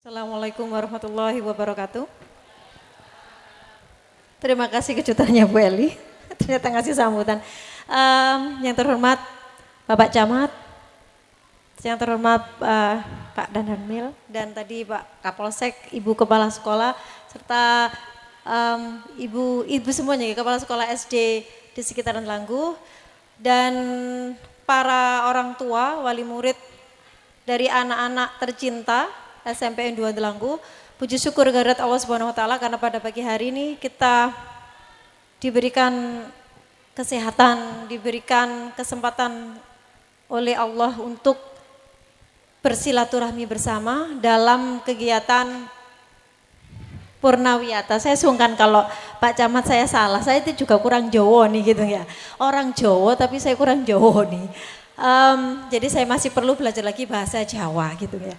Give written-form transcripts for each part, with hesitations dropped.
Assalamualaikum warahmatullahi wabarakatuh. Terima kasih kejutannya Bu Eli. Ternyata ngasih sambutan. Yang terhormat Bapak Camat, yang terhormat Pak Dandanmil, dan tadi Pak Kapolsek, Ibu Kepala Sekolah, serta ibu semuanya, Kepala Sekolah SD di sekitaran Langguh, dan para orang tua, wali murid dari anak-anak tercinta SMP N2 Delanggu. Puji syukur kehadirat Allah Subhanahu wa taala karena pada pagi hari ini kita diberikan kesehatan, diberikan kesempatan oleh Allah untuk bersilaturahmi bersama dalam kegiatan Purnawiyata. Saya sungkan kalau Pak Camat saya salah, saya itu juga kurang Jawa nih gitu ya. Orang Jawa tapi saya kurang Jawa nih. Jadi saya masih perlu belajar lagi bahasa Jawa gitu ya.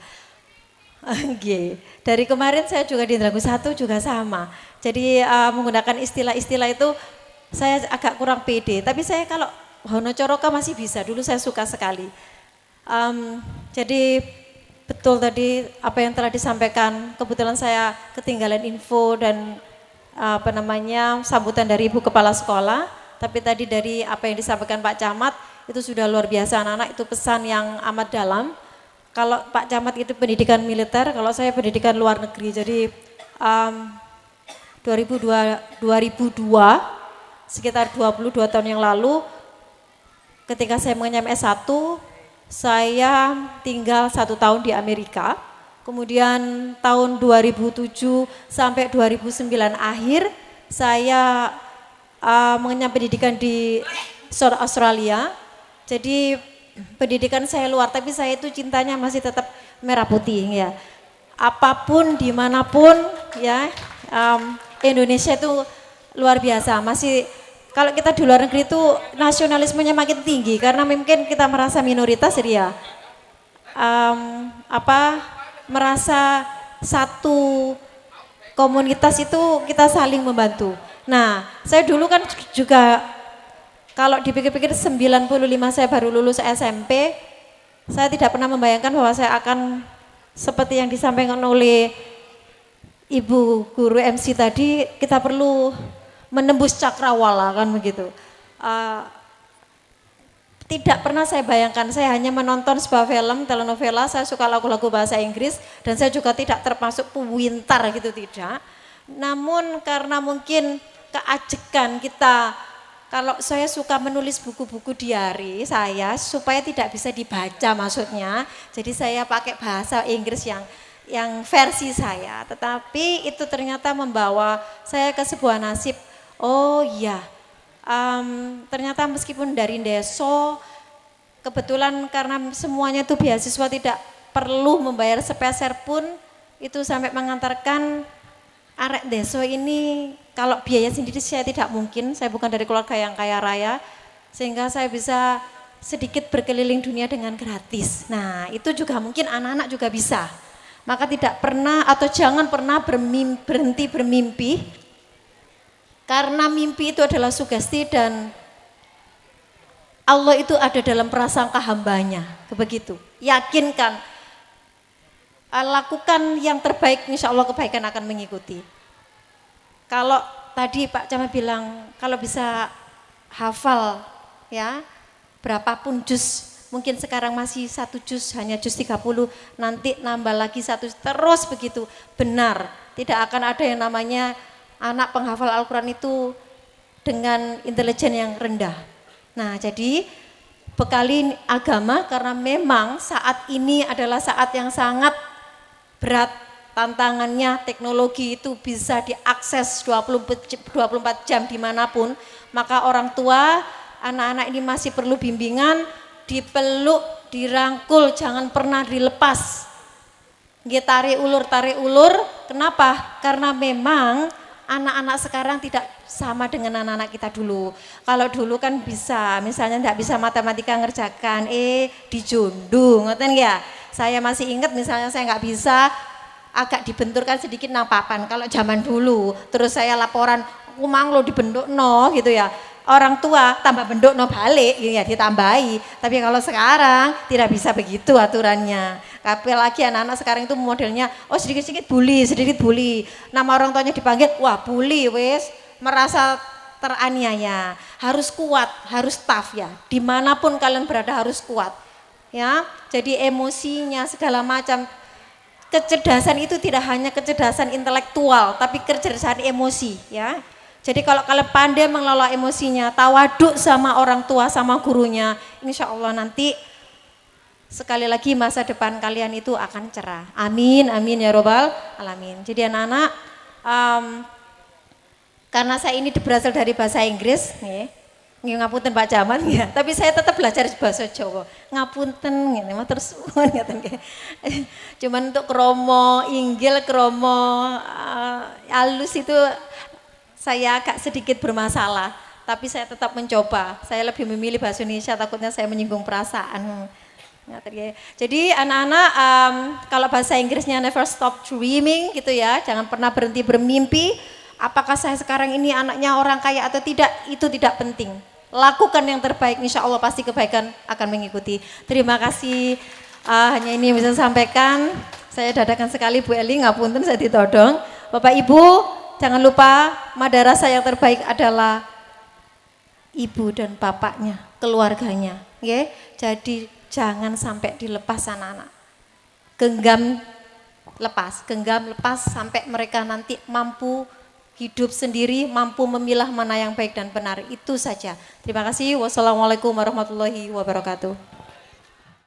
Dari kemarin saya juga di Delanggu 1 juga sama. Jadi menggunakan istilah-istilah itu saya agak kurang pede. Tapi saya kalau Hono Coroka masih bisa, dulu saya suka sekali. Jadi betul tadi apa yang telah disampaikan, kebetulan saya ketinggalan info dan sambutan dari Ibu Kepala Sekolah. Tapi tadi dari apa yang disampaikan Pak Camat itu sudah luar biasa, anak-anak itu pesan yang amat dalam. Kalau Pak Camat itu pendidikan militer, kalau saya pendidikan luar negeri. Jadi 2002 sekitar 22 tahun yang lalu ketika saya mengenyam S1, saya tinggal 1 tahun di Amerika. Kemudian tahun 2007 sampai 2009 akhir saya mengenyam pendidikan di Australia. Jadi pendidikan saya luar, tapi saya itu cintanya masih tetap merah putih ya. Apapun dimanapun ya, Indonesia itu luar biasa. Masih kalau kita di luar negeri itu nasionalismenya makin tinggi karena mungkin kita merasa minoritas jadi ya. Merasa satu komunitas itu kita saling membantu. Nah, saya dulu kan juga kalau dipikir-pikir 95 saya baru lulus SMP, saya tidak pernah membayangkan bahwa saya akan seperti yang disampaikan oleh Ibu Guru MC tadi, kita perlu menembus cakrawala kan begitu. Tidak pernah saya bayangkan, saya hanya menonton sebuah film, telenovela, saya suka lagu-lagu bahasa Inggris dan saya juga tidak termasuk pewintar gitu, tidak. Namun karena mungkin keajekan kita, kalau saya suka menulis buku-buku diari saya supaya tidak bisa dibaca maksudnya. Jadi saya pakai bahasa Inggris yang versi saya. Tetapi itu ternyata membawa saya ke sebuah nasib. Oh iya, ternyata meskipun dari desa, kebetulan karena semuanya itu beasiswa tidak perlu membayar sepeser pun, itu sampai mengantarkan arek desa ini. Kalau biaya sendiri saya tidak mungkin, saya bukan dari keluarga yang kaya raya, sehingga saya bisa sedikit berkeliling dunia dengan gratis. Nah itu juga mungkin anak-anak juga bisa. Maka tidak pernah atau jangan pernah berhenti bermimpi, karena mimpi itu adalah sugesti dan Allah itu ada dalam prasangka hambanya, begitu. Yakinkan, lakukan yang terbaik, insya Allah kebaikan akan mengikuti. Kalau tadi Pak Camat bilang kalau bisa hafal ya berapapun juz, mungkin sekarang masih 1 juz, hanya juz 30, nanti nambah lagi 1 terus begitu. Benar, tidak akan ada yang namanya anak penghafal Al-Quran itu dengan intelijen yang rendah. Nah jadi bekali agama karena memang saat ini adalah saat yang sangat berat. Tantangannya teknologi itu bisa diakses 24 jam dimanapun, maka orang tua, anak-anak ini masih perlu bimbingan, dipeluk, dirangkul, jangan pernah dilepas. Tarik ulur, kenapa? Karena memang anak-anak sekarang tidak sama dengan anak-anak kita dulu. Kalau dulu kan bisa, misalnya tidak bisa matematika ngerjakan, dijundung, ngoten ya. Saya masih ingat misalnya saya nggak bisa, agak dibenturkan sedikit nang papan kalau zaman dulu, terus saya laporan kumang lo dibentuk no gitu ya, orang tua tambah bentuk no balik ya ditambahi. Tapi kalau sekarang tidak bisa begitu aturannya. Apalagi anak-anak sekarang itu modelnya, oh sedikit-sedikit bully, sedikit bully. Nama orang tuanya dipanggil, wah bully wes, merasa teraniaya. Harus kuat, harus tough ya. Dimanapun kalian berada harus kuat. Ya, jadi emosinya segala macam. Kecerdasan itu tidak hanya kecerdasan intelektual, tapi kecerdasan emosi ya. Jadi kalau kalian pandai mengelola emosinya, tawaduk sama orang tua, sama gurunya, insya Allah nanti sekali lagi masa depan kalian itu akan cerah. Amin, amin ya robbal alamin. Jadi anak-anak, karena saya ini berasal dari bahasa Inggris, nih, ngapunten Pak Camat ya, tapi saya tetap belajar bahasa Jawa. Ngapunten, ini mah terus cuman untuk kromo, inggil, kromo, halus itu saya agak sedikit bermasalah, tapi saya tetap mencoba. Saya lebih memilih bahasa Indonesia, takutnya saya menyinggung perasaan. Jadi anak-anak kalau bahasa Inggrisnya never stop dreaming gitu ya, jangan pernah berhenti bermimpi. Apakah saya sekarang ini anaknya orang kaya atau tidak, itu tidak penting. Lakukan yang terbaik, insya Allah pasti kebaikan akan mengikuti. Terima kasih, hanya ini yang bisa saya sampaikan. Saya dadakan sekali Bu Eli, ngapunten saya ditodong. Bapak Ibu, jangan lupa madrasah yang terbaik adalah ibu dan bapaknya, keluarganya. Okay? Jadi jangan sampai dilepas anak-anak. Genggam lepas sampai mereka nanti mampu hidup sendiri, mampu memilah mana yang baik dan benar. Itu saja. Terima kasih. Wassalamualaikum warahmatullahi wabarakatuh.